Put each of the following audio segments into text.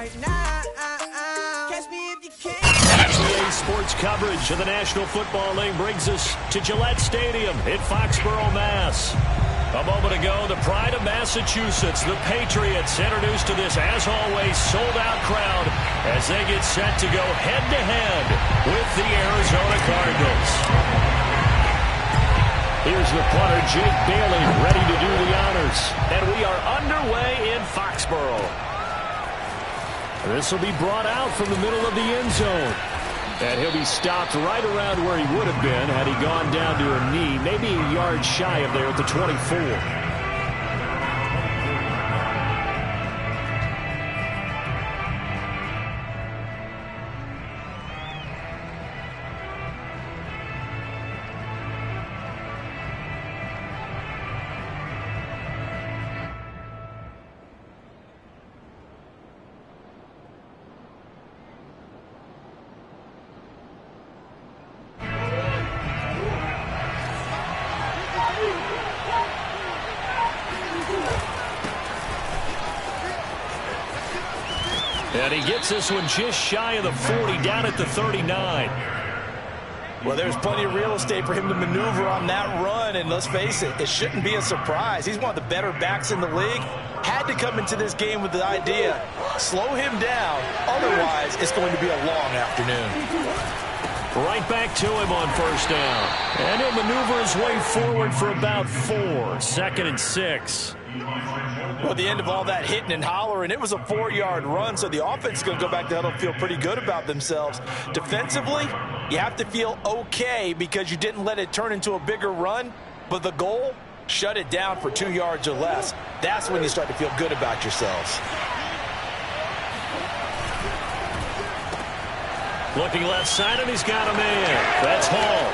right now. Catch me if you can. EA Sports coverage of the National Football League brings us to Gillette Stadium in Foxborough, Mass. A moment ago, the pride of Massachusetts, the Patriots, introduced to this, as always, sold-out crowd as they get set to go head-to-head with the Arizona Cardinals. Here's the punter, Jake Bailey, ready to do the honors. And we are underway in Foxborough. This will be brought out from the middle of the end zone. And he'll be stopped right around where he would have been had he gone down to a knee, maybe a yard shy of there at the 24. And he gets this one just shy of the 40, down at the 39. Well, there's plenty of real estate for him to maneuver on that run, and let's face it, it shouldn't be a surprise. He's one of the better backs in the league. Had to come into this game with the idea, slow him down, otherwise it's going to be a long afternoon. Right back to him on first down. And he'll maneuver his way forward for about 4. 2nd and 6. Well, at the end of all that hitting and hollering, it was a 4-yard run, so the offense is going to go back to huddle and feel pretty good about themselves. Defensively, you have to feel okay because you didn't let it turn into a bigger run, but the goal, shut it down for 2 yards or less. That's when you start to feel good about yourselves. Looking left side, and he's got a man. That's Hall.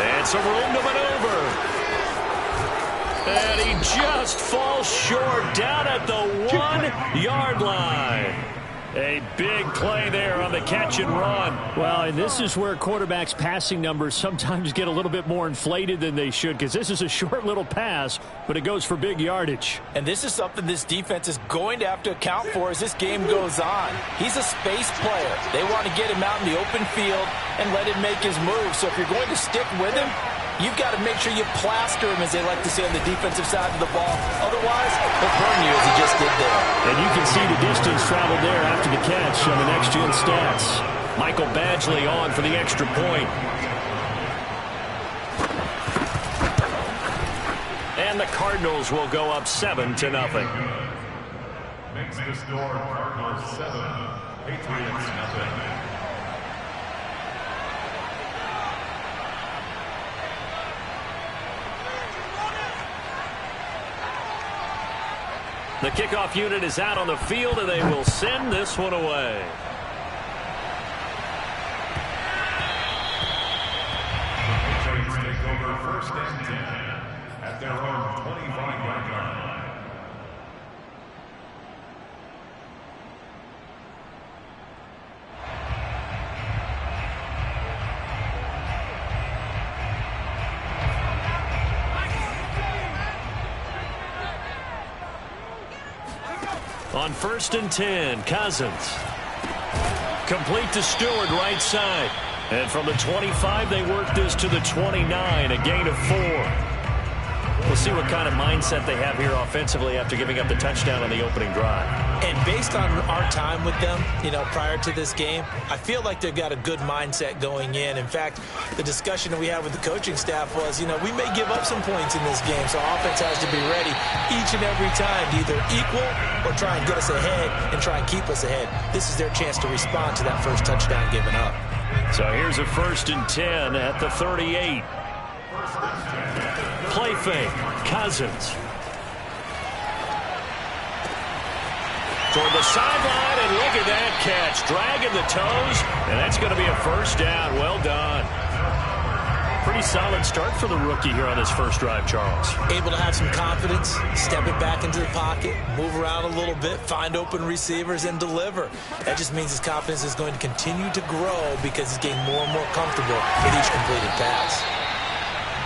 And some room to maneuver. And he just falls short down at the 1-yard line. A big play there on the catch and run. Well, and this is where quarterbacks' passing numbers sometimes get a little bit more inflated than they should, because this is a short little pass, but it goes for big yardage. And this is something this defense is going to have to account for as this game goes on. He's a space player. They want to get him out in the open field and let him make his move. So if you're going to stick with him, you've got to make sure you plaster him, as they like to say, on the defensive side of the ball. Otherwise, he'll burn you as he just did there. And you can see the distance traveled there after the catch on the next-gen stats. Michael Badgley on for the extra point. And the Cardinals will go up 7-0. Makes the score Cardinals 7, Patriots nothing. The kickoff unit is out on the field, and they will send this one away. The Patriots take over 1st and 10 at their own 25-yard line. On 1st and 10, Cousins. Complete to Stewart, right side. And from the 25, they work this to the 29, a gain of 4. We'll see what kind of mindset they have here offensively after giving up the touchdown on the opening drive. And based on our time with them, prior to this game, I feel like they've got a good mindset going in. In fact, the discussion that we had with the coaching staff was, we may give up some points in this game, so offense has to be ready each and every time to either equal or try and get us ahead and try and keep us ahead. This is their chance to respond to that first touchdown given up. So here's a 1st and 10 at the 38. Play fake, Cousins. Toward the sideline, and look at that catch. Dragging the toes, and that's going to be a 1st down. Well done. Pretty solid start for the rookie here on his first drive, Charles. Able to have some confidence, step it back into the pocket, move around a little bit, find open receivers, and deliver. That just means his confidence is going to continue to grow because he's getting more and more comfortable with each completed pass.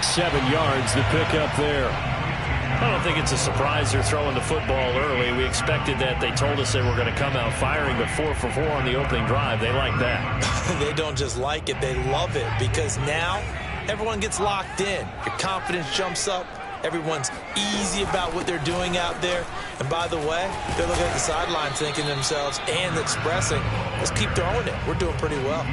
7 yards, the pickup there. I don't think it's a surprise they're throwing the football early. We expected that. They told us they were going to come out firing, but 4 for 4 on the opening drive. They like that. They don't just like it, they love it, because now everyone gets locked in. Your confidence jumps up. Everyone's easy about what they're doing out there. And by the way, they're looking at the sidelines thinking to themselves and expressing, let's keep throwing it. We're doing pretty well.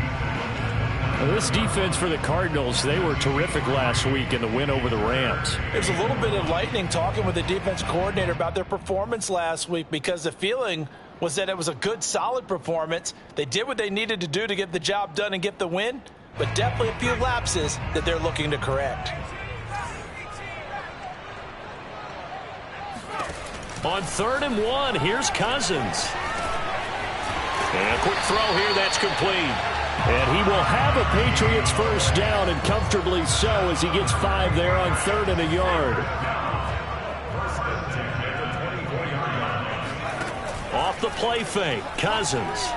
Well, this defense for the Cardinals, they were terrific last week in the win over the Rams. There's a little bit of lightning talking with the defense coordinator about their performance last week, because the feeling was that it was a good, solid performance. They did what they needed to do to get the job done and get the win, but definitely a few lapses that they're looking to correct. On 3rd and 1, here's Cousins. And a quick throw here, that's complete. And he will have a Patriots first down, and comfortably so, as he gets 5 there on 3rd and a yard. Off the play fake, Cousins.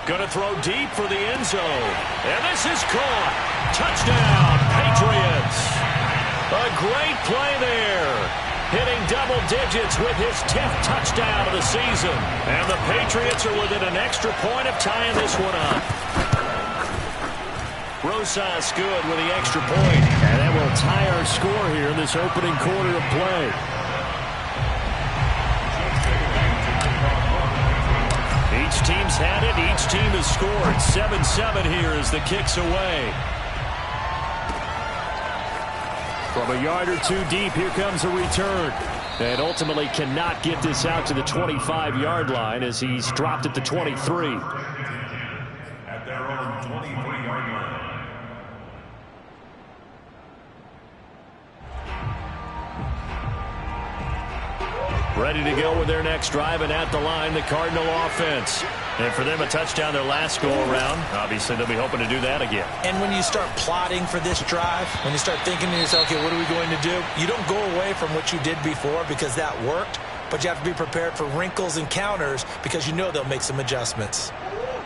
Going to throw deep for the end zone. And this is caught. Touchdown, Patriots. A great play there. Hitting double digits with his 10th touchdown of the season. And the Patriots are within an extra point of tying this one up. Rosas good with the extra point. And that will tie our score here in this opening quarter of play. Each team's had it. Each team has scored. 7-7 here as the kick's away. From a yard or two deep, here comes a return. And ultimately cannot get this out to the 25-yard line as he's dropped at the 23. At their own 23-yard line. Ready to go with their next drive, and at the line, the Cardinal offense. And for them, a touchdown their last go-around. Obviously, they'll be hoping to do that again. And when you start plotting for this drive, when you start thinking to yourself, okay, what are we going to do? You don't go away from what you did before because that worked, but you have to be prepared for wrinkles and counters because you know they'll make some adjustments.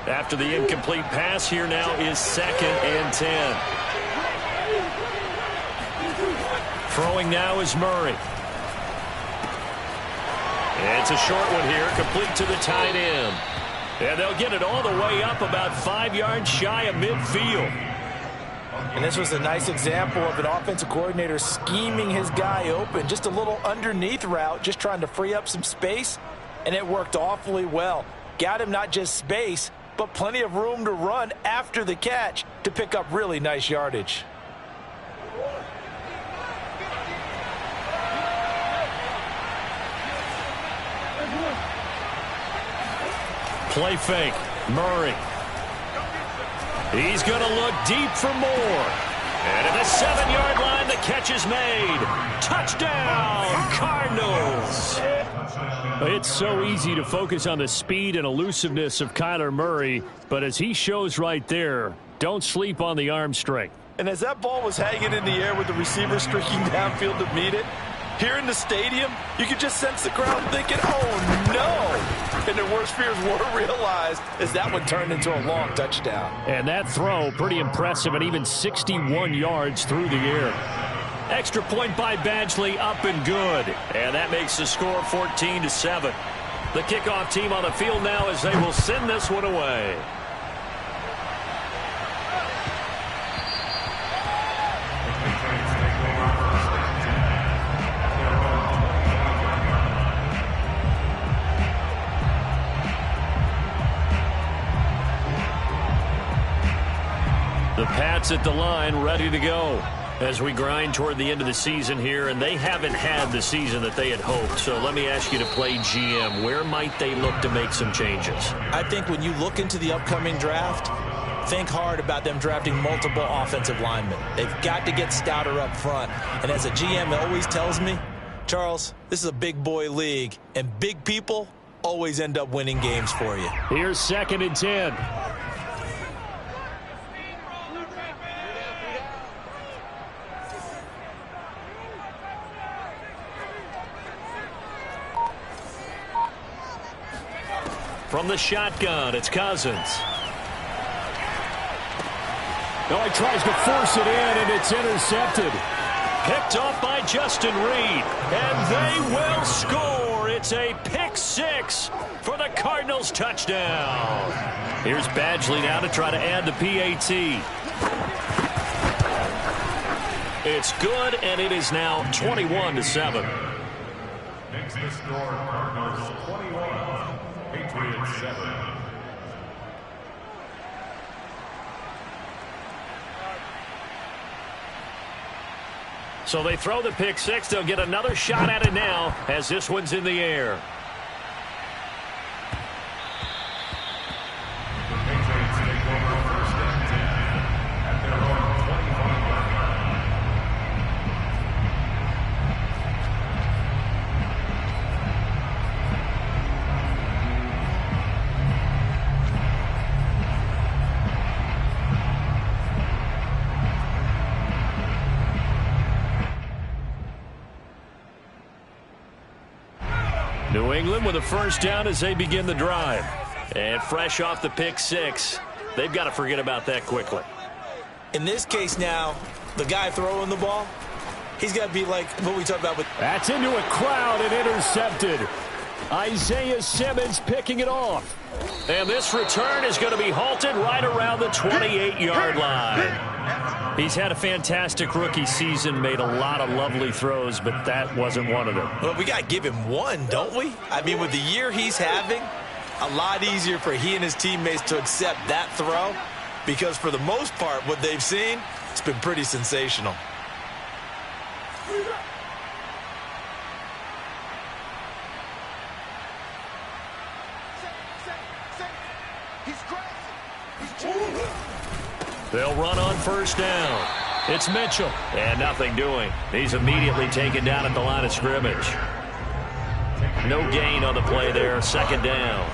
After the incomplete pass, here now is 2nd and 10. Throwing now is Murray. It's a short one here, complete to the tight end. And they'll get it all the way up about 5 yards shy of midfield. And this was a nice example of an offensive coordinator scheming his guy open. Just a little underneath route, just trying to free up some space. And it worked awfully well. Got him not just space, but plenty of room to run after the catch to pick up really nice yardage. Play fake, Murray. He's going to look deep for more. And at the 7-yard line, the catch is made. Touchdown, Cardinals. It's so easy to focus on the speed and elusiveness of Kyler Murray, but as he shows right there, don't sleep on the arm strength. And as that ball was hanging in the air with the receiver streaking downfield to meet it, here in the stadium, you could just sense the crowd thinking, oh, no. And their worst fears were realized as that one turned into a long touchdown. And that throw, pretty impressive, and even 61 yards through the air. Extra point by Badgley, up and good. And that makes the score 14-7. The kickoff team on the field now as they will send this one away. The Pats at the line, ready to go as we grind toward the end of the season here, and they haven't had the season that they had hoped. So let me ask you to play GM. Where might they look to make some changes? I think when you look into the upcoming draft, think hard about them drafting multiple offensive linemen. They've got to get stouter up front. And as a GM always tells me, Charles, this is a big boy league, and big people always end up winning games for you. Here's 2nd and 10. From the shotgun, it's Cousins. Oh, he tries to force it in, and it's intercepted. Picked off by Justin Reed. And they will score. It's a pick six for the Cardinals touchdown. Here's Badgley now to try to add the PAT. It's good, and it is now 21-7. Makes the score Cardinals 21, Patriots 7. So they throw the pick six. They'll get another shot at it now as this one's in the air. The Patriots take over first and 10 at their own 25-yard line. New England with a first down as they begin the drive. And fresh off the pick six, they've got to forget about that quickly. In this case now, the guy throwing the ball, he's got to be like what we talked about with. That's into a crowd and intercepted. Isaiah Simmons picking it off. And this return is going to be halted right around the 28-yard line. He's had a fantastic rookie season, made a lot of lovely throws, but that wasn't one of them. Well, we got to give him one, don't we? I mean, with the year he's having, a lot easier for he and his teammates to accept that throw because for the most part, what they've seen, it's been pretty sensational. They'll run on first down. It's Mitchell. And nothing doing. He's immediately taken down at the line of scrimmage. No gain on the play there. Second down.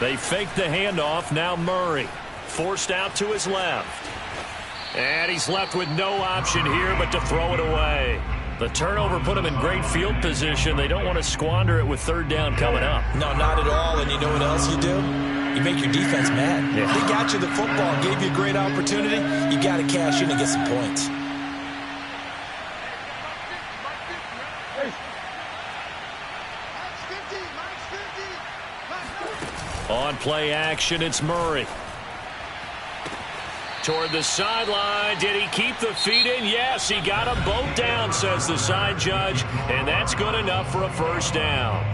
They fake the handoff. Now Murray. Forced out to his left. And he's left with no option here but to throw it away. The turnover put him in great field position. They don't want to squander it with third down coming up. No, not at all. And you know what else you do? You make your defense mad. Yeah. They got you the football, gave you a great opportunity. You got to cash in and get some points. On play action, it's Murray. Toward the sideline. Did he keep the feet in? Yes, he got them both down, says the side judge. And that's good enough for a first down.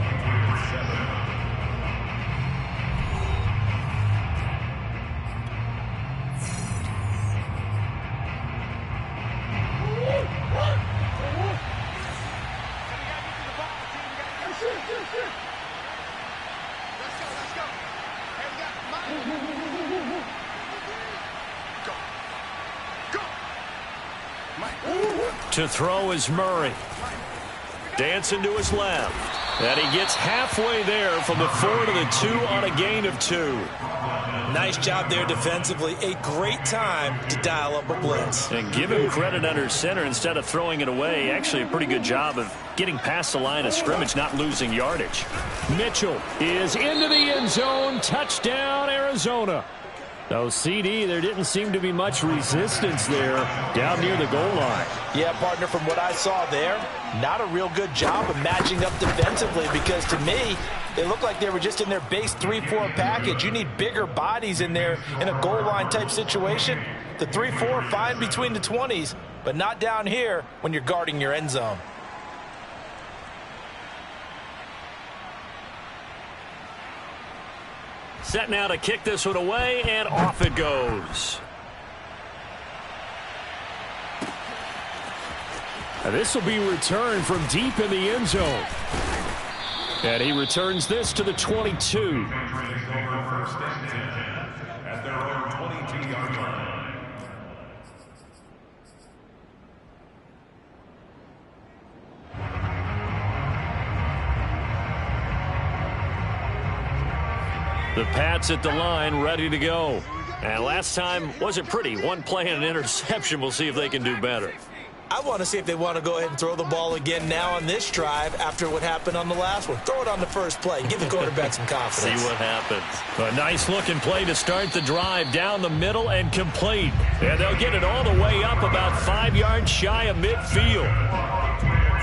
To throw is Murray. Dancing to his left. And he gets halfway there from the 4 to the 2 on a gain of 2. Nice job there defensively. A great time to dial up a blitz. And give him credit under center instead of throwing it away. Actually a pretty good job of getting past the line of scrimmage, not losing yardage. Mitchell is into the end zone. Touchdown, Arizona. Though CD, there didn't seem to be much resistance there down near the goal line. Yeah, partner, from what I saw there, not a real good job of matching up defensively because to me, they looked like they were just in their base 3-4 package. You need bigger bodies in there in a goal line type situation. The 3-4 fine between the 20s, but not down here when you're guarding your end zone. Set now to kick this one away, and off it goes. Now this will be returned from deep in the end zone. And he returns this to the 22. First and 10 at their own 22-yard line. The Pats at the line, ready to go. And last time wasn't pretty. One play and an interception. We'll see if they can do better. I want to see if they want to go ahead and throw the ball again now on this drive after what happened on the last one. Throw it on the first play. Give the quarterback some confidence. See what happens. A nice-looking play to start the drive down the middle and complete. And they'll get it all the way up about 5 yards shy of midfield.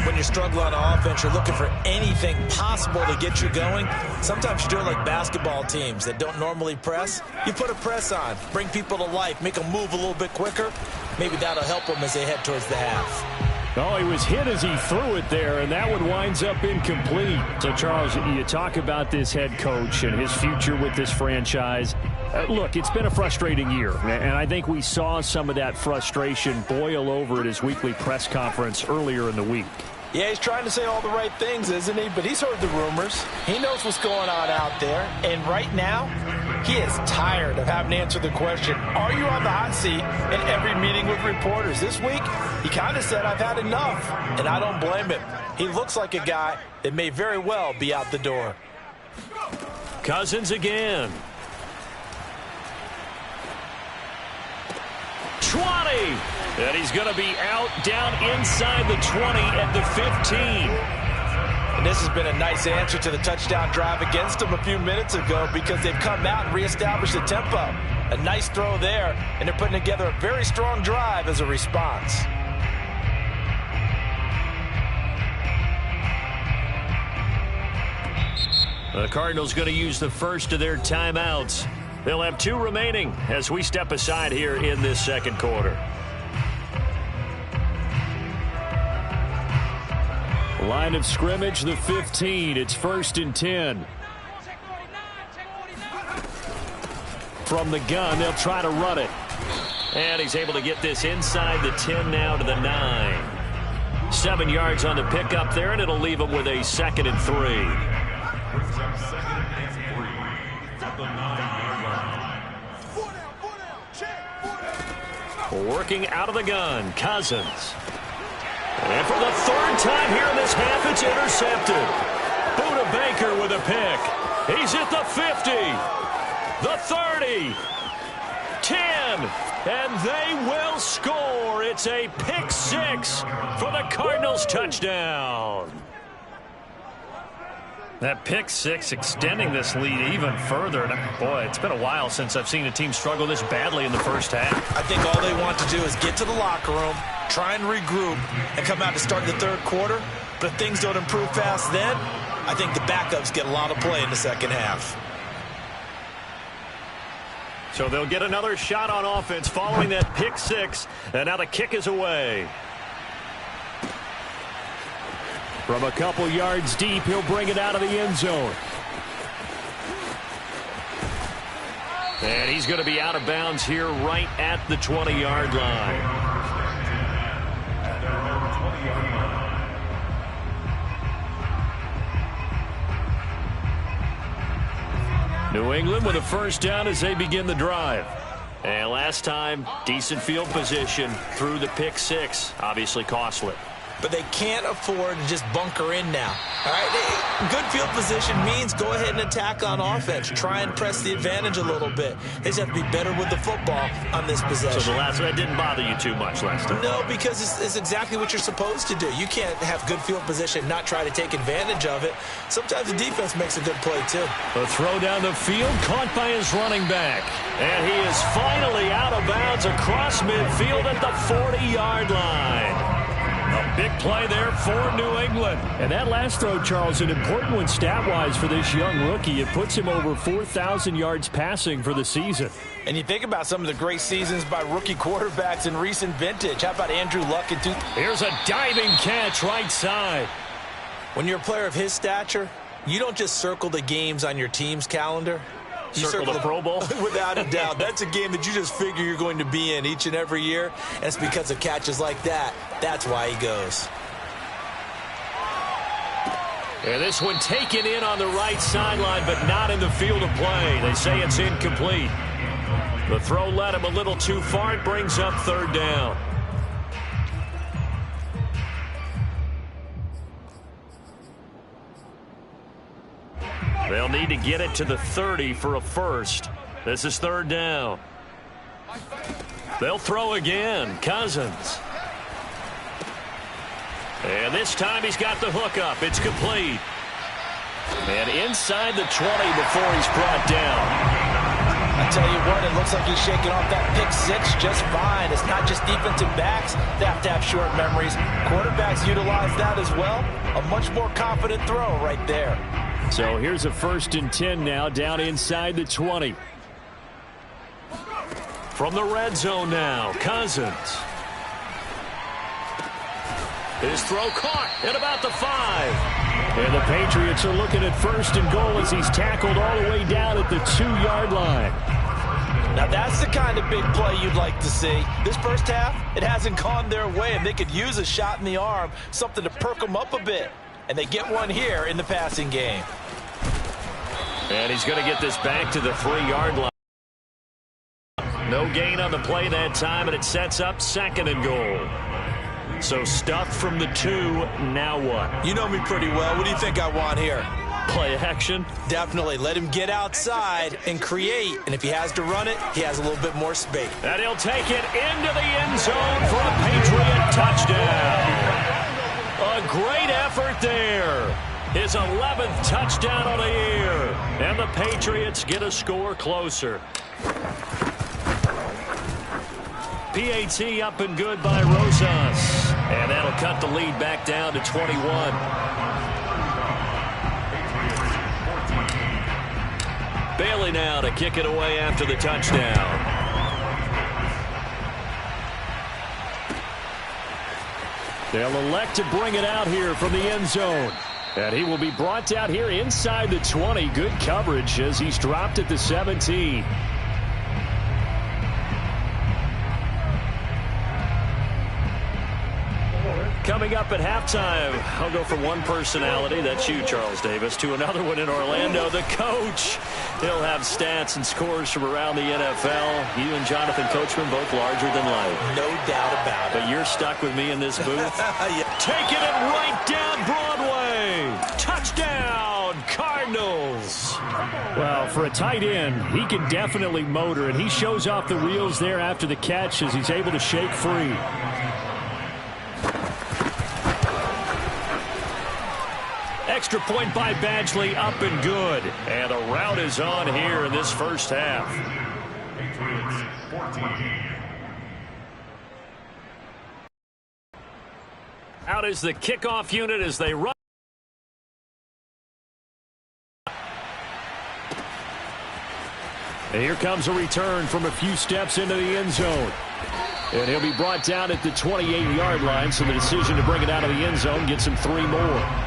When you struggle on offense, you're looking for anything possible to get you going. Sometimes you do it like basketball teams that don't normally press. You put a press on, bring people to life, make them move a little bit quicker. Maybe that'll help them as they head towards the half. Oh, he was hit as he threw it there, and that one winds up incomplete. So, Charles, you talk about this head coach and his future with this franchise. Look, it's been a frustrating year, and I think we saw some of that frustration boil over at his weekly press conference earlier in the week. Yeah, he's trying to say all the right things, isn't he? But he's heard the rumors. He knows what's going on out there. And right now, he is tired of having to answer the question, are you on the hot seat in every meeting with reporters? This week, he kind of said, I've had enough. And I don't blame him. He looks like a guy that may very well be out the door. Cousins again. 20. And he's going to be out down inside the 20 at the 15. And this has been a nice answer to the touchdown drive against them a few minutes ago because they've come out and reestablished the tempo. A nice throw there, and they're putting together a very strong drive as a response. The Cardinals going to use the first of their timeouts. They'll have 2 remaining as we step aside here in this second quarter. Line of scrimmage, the 15. It's 1st and 10. From the gun, they'll try to run it. And he's able to get this inside the 10 now to the 9. 7 yards on the pickup there, and it'll leave him with a 2nd and 3. Working out of the gun, Cousins. And for the 3rd time here in this half, it's intercepted. Budda Baker with a pick. He's at the 50, the 30, 10, and they will score. It's a pick 6 for the Cardinals touchdown. That pick 6 extending this lead even further. And boy, it's been a while since I've seen a team struggle this badly in the first half. I think all they want to do is get to the locker room, try and regroup, and come out to start the 3rd quarter. But if things don't improve fast then, I think the backups get a lot of play in the second half. So they'll get another shot on offense following that pick 6. And now the kick is away. From a couple yards deep, he'll bring it out of the end zone. And he's going to be out of bounds here right at the 20-yard line. New England with a first down as they begin the drive. And last time, decent field position through the pick 6. Obviously costly. But they can't afford to just bunker in now. All right, good field position means go ahead and attack on offense. Try and press the advantage a little bit. They just have to be better with the football on this possession. So the last one didn't bother you too much last time? No, because it's exactly what you're supposed to do. You can't have good field position and not try to take advantage of it. Sometimes the defense makes a good play, too. A throw down the field, caught by his running back. And he is finally out of bounds across midfield at the 40-yard line. A big play there for New England. And that last throw, Charles, an important one stat-wise for this young rookie. It puts him over 4,000 yards passing for the season. And you think about some of the great seasons by rookie quarterbacks in recent vintage. How about Andrew Luck? Here's a diving catch right side. When you're a player of his stature, you don't just circle the games on your team's calendar. You circle the Pro Bowl? Without a doubt. That's a game that you just figure you're going to be in each and every year. And it's because of catches like that. That's why he goes. And this one taken in on the right sideline, but not in the field of play. They say it's incomplete. The throw led him a little too far. It brings up 3rd down. They'll need to get it to the 30 for a first. This is 3rd down. They'll throw again. Cousins. And this time he's got the hook up. It's complete. And inside the 20 before he's brought down. I tell you what, it looks like he's shaking off that pick six just fine. It's not just defensive backs that have to have short memories. Quarterbacks utilize that as well. A much more confident throw right there. So here's a 1st and 10 now, down inside the 20. From the red zone now, Cousins. His throw caught at about the 5. And the Patriots are looking at 1st and goal as he's tackled all the way down at the 2-yard line. Now that's the kind of big play you'd like to see. This first half, it hasn't gone their way, and they could use a shot in the arm, something to perk them up a bit. And they get one here in the passing game. And he's going to get this back to the 3-yard line. No gain on the play that time, and it sets up 2nd and goal. So stuffed from the 2, now what? You know me pretty well. What do you think I want here? Play action? Definitely. Let him get outside and create. And if he has to run it, he has a little bit more space. And he'll take it into the end zone for a Patriot touchdown. A great effort there. His 11th touchdown of the year. And the Patriots get a score closer. PAT up and good by Rosas. And that'll cut the lead back down to 21. Bailey now to kick it away after the touchdown. They'll elect to bring it out here from the end zone. And he will be brought down here inside the 20. Good coverage as he's dropped at the 17. Coming up at halftime, I'll go from one personality, that's you, Charles Davis, to another one in Orlando, the coach. He'll have stats and scores from around the NFL. You and Jonathan Coachman both larger than life. No doubt about it. But you're stuck with me in this booth. Yeah. Taking it right down Broadway. Touchdown, Cardinals. Well, for a tight end, he can definitely motor, and he shows off the wheels there after the catch as he's able to shake free. Extra point by Badgley, up and good. And the route is on here in this first half. Patriots 14. Out is the kickoff unit as they run. And here comes a return from a few steps into the end zone. And he'll be brought down at the 28-yard line, so the decision to bring it out of the end zone gets him 3 more.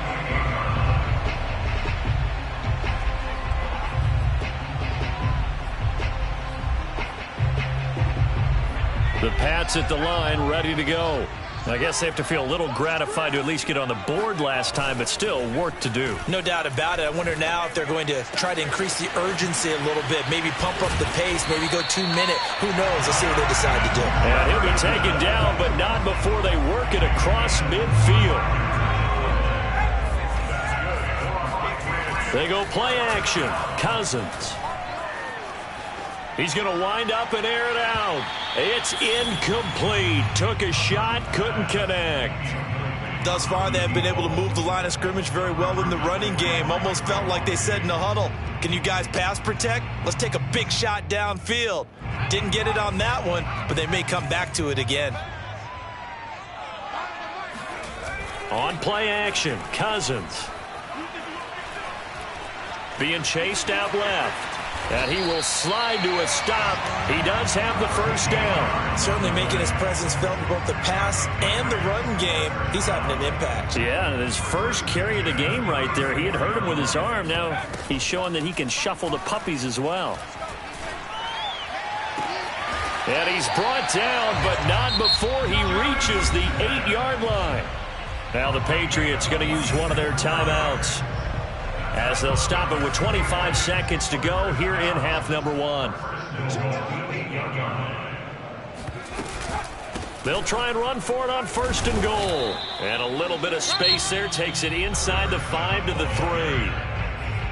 The Pats at the line, ready to go. I guess they have to feel a little gratified to at least get on the board last time, but still work to do. No doubt about it. I wonder now if they're going to try to increase the urgency a little bit, maybe pump up the pace, maybe go 2-minute. Who knows? Let's see what they decide to do. And he'll be taken down, but not before they work it across midfield. They go play action. Cousins. He's going to wind up and air it out. It's incomplete. Took a shot, couldn't connect. Thus far, they have been able to move the line of scrimmage very well in the running game. Almost felt like they said in the huddle, can you guys pass protect? Let's take a big shot downfield. Didn't get it on that one, but they may come back to it again. On play action, Cousins. Being chased out left. And he will slide to a stop. He does have the first down. Certainly making his presence felt in both the pass and the run game. He's having an impact. Yeah, and his first carry of the game right there, he had hurt him with his arm. Now he's showing that he can shuffle the puppies as well. And he's brought down, but not before he reaches the 8-yard line. Now the Patriots going to use one of their timeouts, as they'll stop it with 25 seconds to go here in half number 1. They'll try and run for it on 1st and goal. And a little bit of space there takes it inside the 5 to the 3.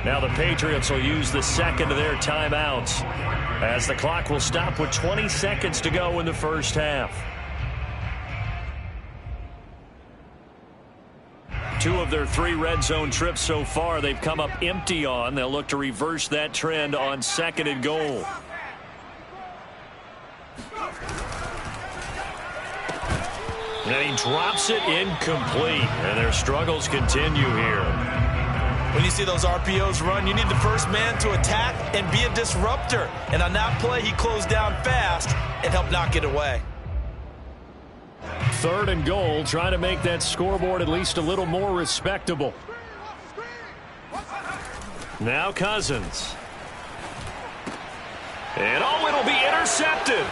Now the Patriots will use the second of their timeouts, as the clock will stop with 20 seconds to go in the first half. 2 of their 3 red zone trips so far they've come up empty on. They'll look to reverse that trend on 2nd and goal. And he drops it incomplete. And their struggles continue here. When you see those RPOs run, you need the first man to attack and be a disruptor. And on that play, he closed down fast and helped knock it away. 3rd and goal, trying to make that scoreboard at least a little more respectable. Now Cousins. And it'll be intercepted.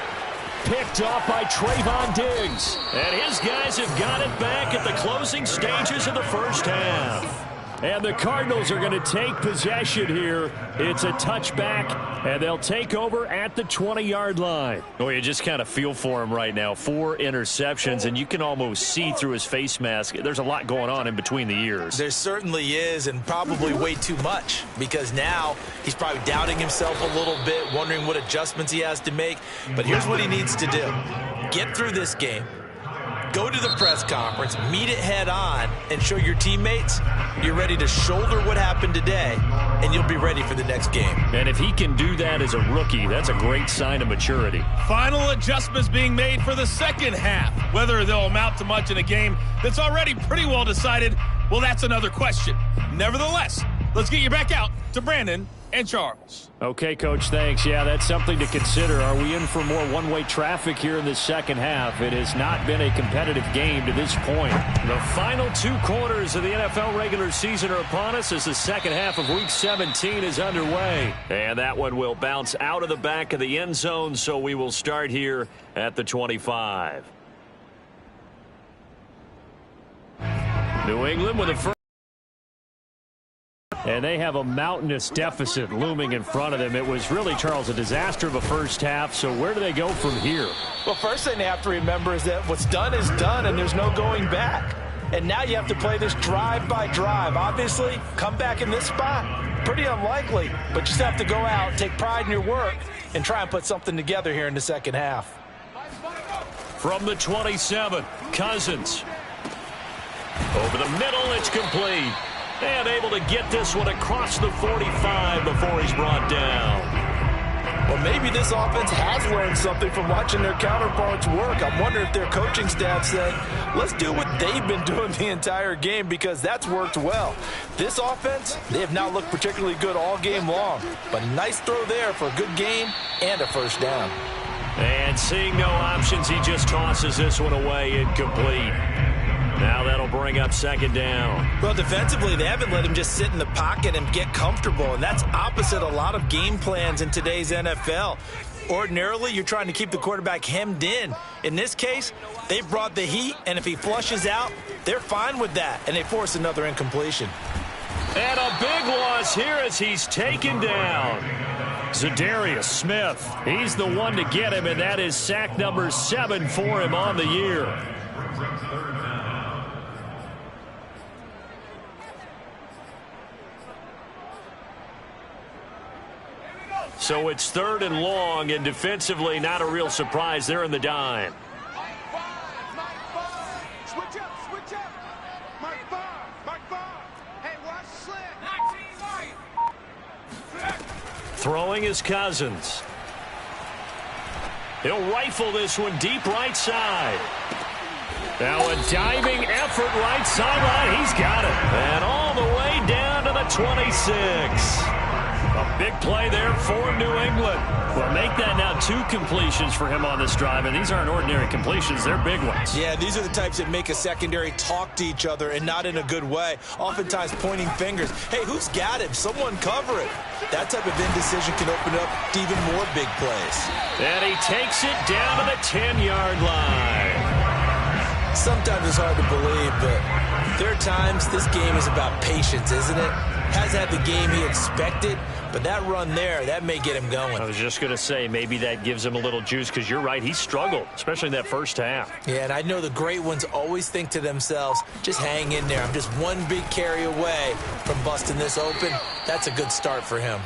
Picked off by Trayvon Diggs. And his guys have got it back at the closing stages of the first half. And the Cardinals are going to take possession here. It's a touchback, and they'll take over at the 20-yard line. Oh, you just kind of feel for him right now. 4 interceptions, and you can almost see through his face mask. There's a lot going on in between the ears. There certainly is, and probably way too much, because now he's probably doubting himself a little bit, wondering what adjustments he has to make. But here's what he needs to do. Get through this game. Go to the press conference, meet it head on, and show your teammates you're ready to shoulder what happened today, and you'll be ready for the next game. And if he can do that as a rookie, that's a great sign of maturity. Final adjustments being made for the second half. Whether they'll amount to much in a game that's already pretty well decided, well, that's another question. Nevertheless, let's get you back out to Brandon and Charles. Okay, Coach, thanks. Yeah, that's something to consider. Are we in for more one-way traffic here in the second half? It has not been a competitive game to this point. The final 2 quarters of the NFL regular season are upon us as the second half of Week 17 is underway. And that one will bounce out of the back of the end zone, so we will start here at the 25. New England with a first. And they have a mountainous deficit looming in front of them. It was really, Charles, a disaster of a first half. So where do they go from here? Well, first thing they have to remember is that what's done is done, and there's no going back. And now you have to play this drive by drive. Obviously, come back in this spot, pretty unlikely. But you just have to go out, take pride in your work, and try and put something together here in the second half. From the 27, Cousins. Over the middle, it's complete. And able to get this one across the 45 before he's brought down. Well, maybe this offense has learned something from watching their counterparts work. I'm wondering if their coaching staff said, let's do what they've been doing the entire game, because that's worked well. This offense, they have not looked particularly good all game long. But a nice throw there for a good gain and a first down. And seeing no options, he just tosses this one away incomplete. Now that'll bring up second down. Well, defensively, they haven't let him just sit in the pocket and get comfortable, and that's opposite a lot of game plans in today's NFL. Ordinarily, you're trying to keep the quarterback hemmed in. In this case, they brought the heat, and if he flushes out, they're fine with that, and they force another incompletion. And a big loss here as he's taken down. Za'Darius Smith, he's the one to get him, and that is sack number 7 for him on the year. So it's 3rd and long, and defensively, not a real surprise. They're in the dime. Switch up. Mark 5. Hey, watch slant. Throwing is Cousins. He'll rifle this one deep right side. Now a diving effort right sideline. He's got it. And all the way down to the 26. A big play there for New England. Well, make that now 2 completions for him on this drive, and these aren't ordinary completions. They're big ones. Yeah, these are the types that make a secondary talk to each other, and not in a good way. Oftentimes pointing fingers. Hey, who's got him? Someone cover it. That type of indecision can open up to even more big plays. And he takes it down to the 10-yard line. Sometimes it's hard to believe, but there are times this game is about patience, isn't it? Hasn't had the game he expected, but that run there, that may get him going. I was just going to say, maybe that gives him a little juice, because you're right, he struggled, especially in that first half. Yeah, and I know the great ones always think to themselves, just hang in there. I'm just one big carry away from busting this open. That's a good start for him.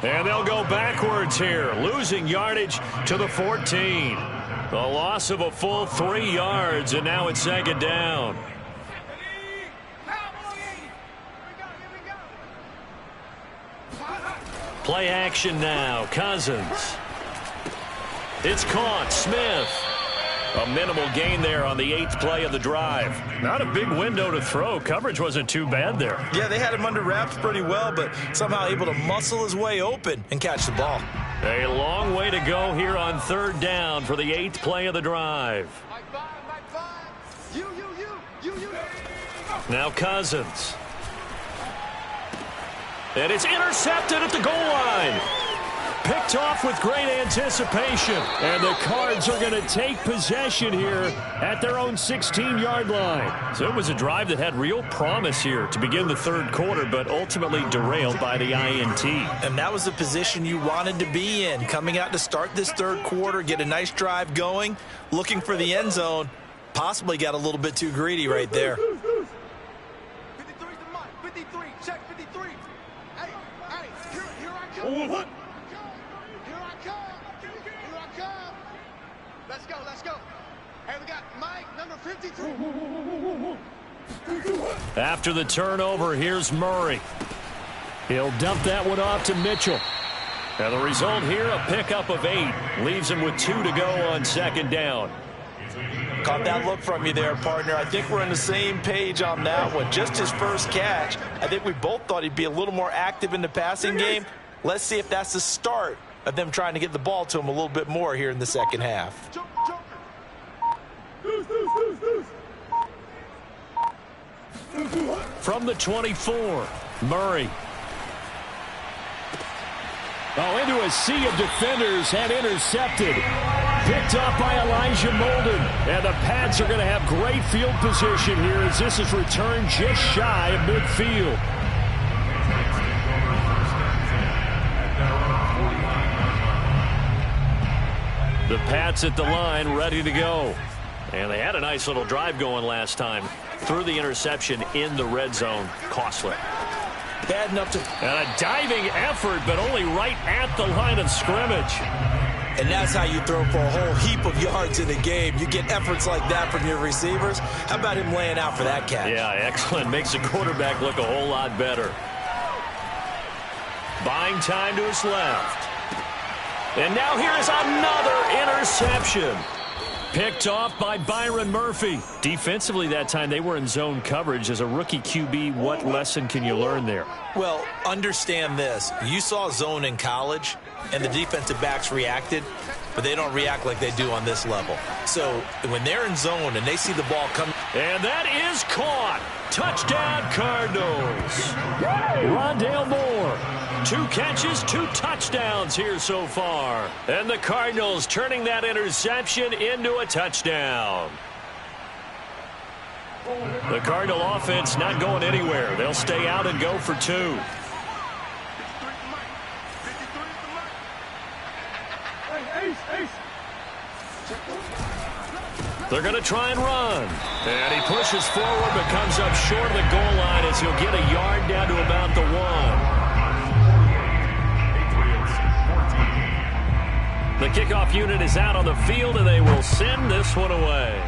And they'll go backwards here, losing yardage to the 14. The loss of a full 3 yards, and now it's second down. Play action now. Cousins. It's caught. Smith. A minimal gain there on the 8th play of the drive. Not a big window to throw. Coverage wasn't too bad there. Yeah, they had him under wraps pretty well, but somehow able to muscle his way open and catch the ball. A long way to go here on 3rd down for the 8th play of the drive. Now Cousins. And it's intercepted at the goal line. Picked off with great anticipation. And the Cards are going to take possession here at their own 16-yard line. So it was a drive that had real promise here to begin the 3rd quarter, but ultimately derailed by the INT. And that was the position you wanted to be in. Coming out to start this 3rd quarter, get a nice drive going, looking for the end zone. Possibly got a little bit too greedy right there. 53's the mark. 53. Check 53. Hey, here I come. Here I come. Let's go. Hey, we got Mike, number 53. After the turnover, here's Murray. He'll dump that one off to Mitchell. And the result here, a pickup of 8. Leaves him with 2 to go on 2nd down. Caught that look from you there, partner. I think we're on the same page on that one. Just his first catch. I think we both thought he'd be a little more active in the passing game. Let's see if that's the start of them trying to get the ball to him a little bit more here in the 2nd half. From the 24, Murray. Into a sea of defenders and intercepted. Picked off by Elijah Molden. And the Pats are going to have great field position here as this is returned just shy of midfield. The Pats at the line, ready to go. And they had a nice little drive going last time. Threw the interception in the red zone. Costly. Bad enough to... And a diving effort, but only right at the line of scrimmage. And that's how you throw for a whole heap of yards in a game. You get efforts like that from your receivers. How about him laying out for that catch? Yeah, excellent. Makes the quarterback look a whole lot better. Buying time to his left. And now here is another interception. Picked off by Byron Murphy. Defensively that time, they were in zone coverage. As a rookie QB, what lesson can you learn there? Well, understand this. You saw zone in college, and the defensive backs reacted, but they don't react like they do on this level. So when they're in zone and they see the ball come. And that is caught. Touchdown, Cardinals. Rondale Moore. 2 catches, 2 touchdowns here so far. And the Cardinals turning that interception into a touchdown. The Cardinal offense not going anywhere. They'll stay out and go for 2. They're going to try and run. And he pushes forward but comes up short of the goal line as he'll get a yard down to about the 1. The kickoff unit is out on the field, and they will send this one away.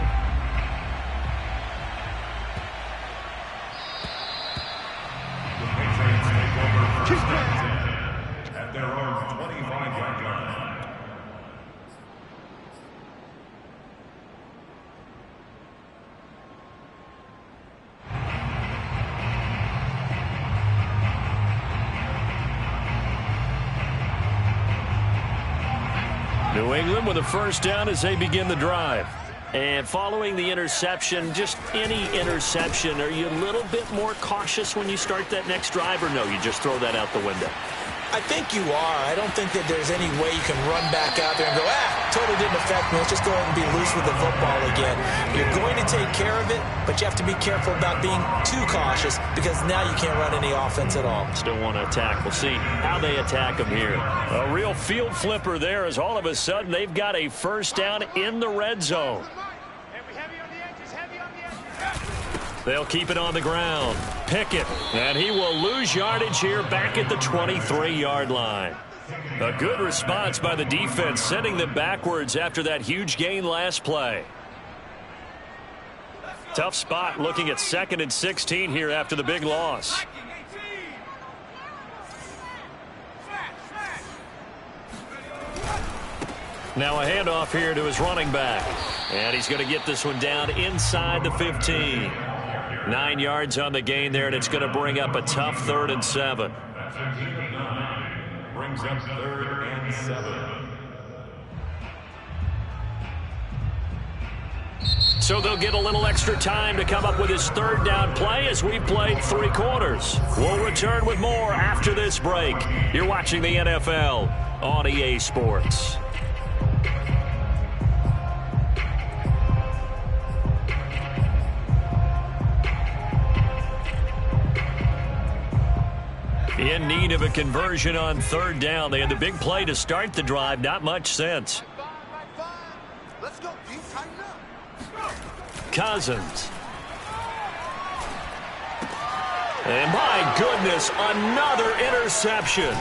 The Patriots take over first and 10 at their own 25-yard line. New England with a first down as they begin the drive. And following the interception, just any interception, are you a little bit more cautious when you start that next drive, or no, you just throw that out the window? I think you are. I don't think that there's any way you can run back out there and go, totally didn't affect me. Let's just go ahead and be loose with the football again. You're going to take care of it, but you have to be careful about being too cautious because now you can't run any offense at all. Still want to attack. We'll see how they attack them here. A real field flipper there as all of a sudden they've got a first down in the red zone. They'll keep it on the ground. Pickett, and he will lose yardage here back at the 23-yard line. A good response by the defense, sending them backwards after that huge gain last play. Tough spot looking at 2nd and 16 here after the big loss. Now a handoff here to his running back. And he's going to get this one down inside the 15. 9 yards on the gain there, and it's going to bring up a tough 3rd and 7. That's a gain of 9. Brings up 3rd and 7. So they'll get a little extra time to come up with his 3rd down play as we've played 3 quarters. We'll return with more after this break. You're watching the NFL on EA Sports. In need of a conversion on 3rd down. They had the big play to start the drive. Not much sense. Let's go. Tighten up. Cousins. And my goodness, another interception.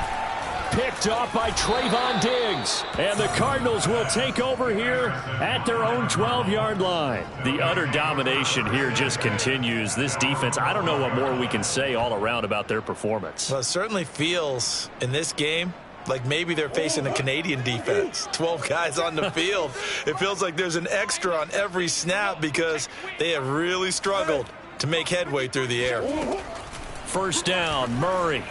Picked off by Trayvon Diggs. And the Cardinals will take over here at their own 12-yard line. The utter domination here just continues. This defense, I don't know what more we can say all around about their performance. Well, it certainly feels in this game like maybe they're facing a Canadian defense. 12 guys on the field. It feels like there's an extra on every snap because they have really struggled to make headway through the air. 1st down, Murray.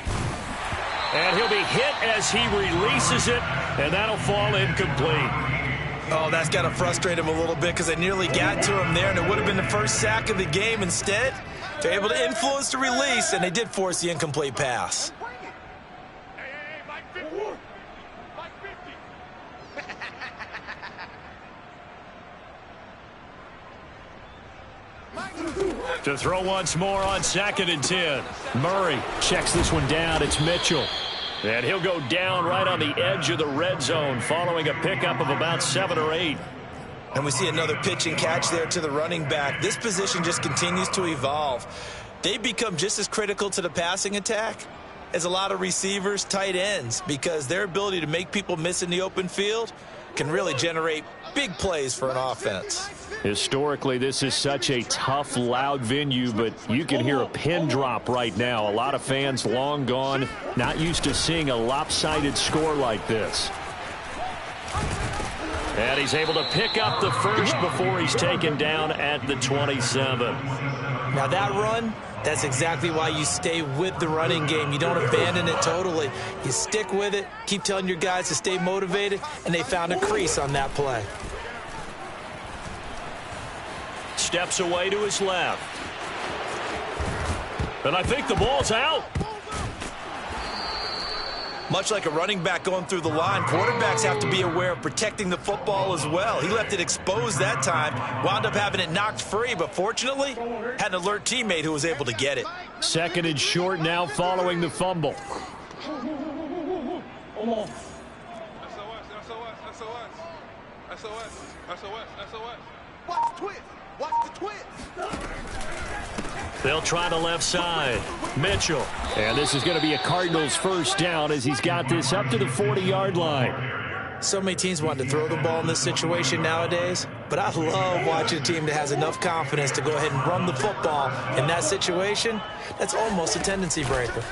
And he'll be hit as he releases it, and that'll fall incomplete. Oh, that's got to frustrate him a little bit because they nearly got to him there, and it would have been the first sack of the game. Instead, they're able to influence the release, and they did force the incomplete pass. To throw once more on 2nd and 10. Murray checks this one down. It's Mitchell. And he'll go down right on the edge of the red zone following a pickup of about 7 or 8. And we see another pitch and catch there to the running back. This position just continues to evolve. They've become just as critical to the passing attack as a lot of receivers, tight ends, because their ability to make people miss in the open field can really generate big plays for an offense. Historically, this is such a tough, loud venue, but you can hear a pin drop right now. A lot of fans long gone, not used to seeing a lopsided score like this. And he's able to pick up the first before he's taken down at the 27. Now that run, that's exactly why you stay with the running game. You don't abandon it totally. You stick with it, keep telling your guys to stay motivated, and they found a crease on that play. Steps away to his left. And I think the ball's out. Much like a running back going through the line, quarterbacks have to be aware of protecting the football as well. He left it exposed that time, wound up having it knocked free, but fortunately, had an alert teammate who was able to get it. 2nd and short now following the fumble. Watch the twist. Watch the twist. They'll try the left side. Mitchell. And this is going to be a Cardinals 1st down as he's got this up to the 40-yard line. So many teams want to throw the ball in this situation nowadays, but I love watching a team that has enough confidence to go ahead and run the football. In that situation, that's almost a tendency breaker.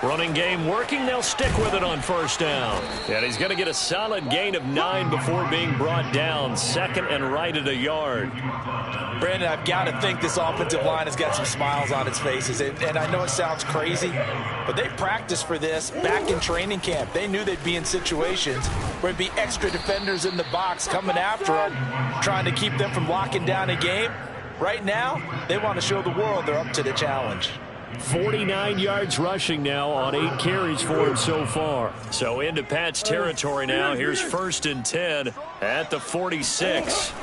Running game working. They'll stick with it on 1st down. And he's going to get a solid gain of 9 before being brought down. 2nd and right at a yard. Brandon, I've got to think this offensive line has got some smiles on its faces. And I know it sounds crazy, but they practiced for this back in training camp. They knew they'd be in situations where it'd be extra defenders in the box coming after them, trying to keep them from locking down a game. Right now, they want to show the world they're up to the challenge. 49 yards rushing now on 8 carries for him so far. So into Pat's territory now. Here's 1st and 10 at the 46.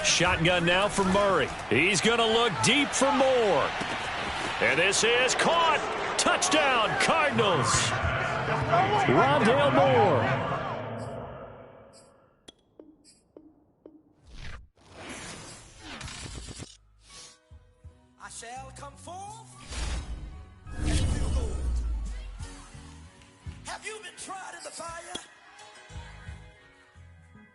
Shotgun now for Murray. He's going to look deep for more. And this is caught. Touchdown, Cardinals. Rondale Moore. I shall come forth and do good. Have you been tried in the fire?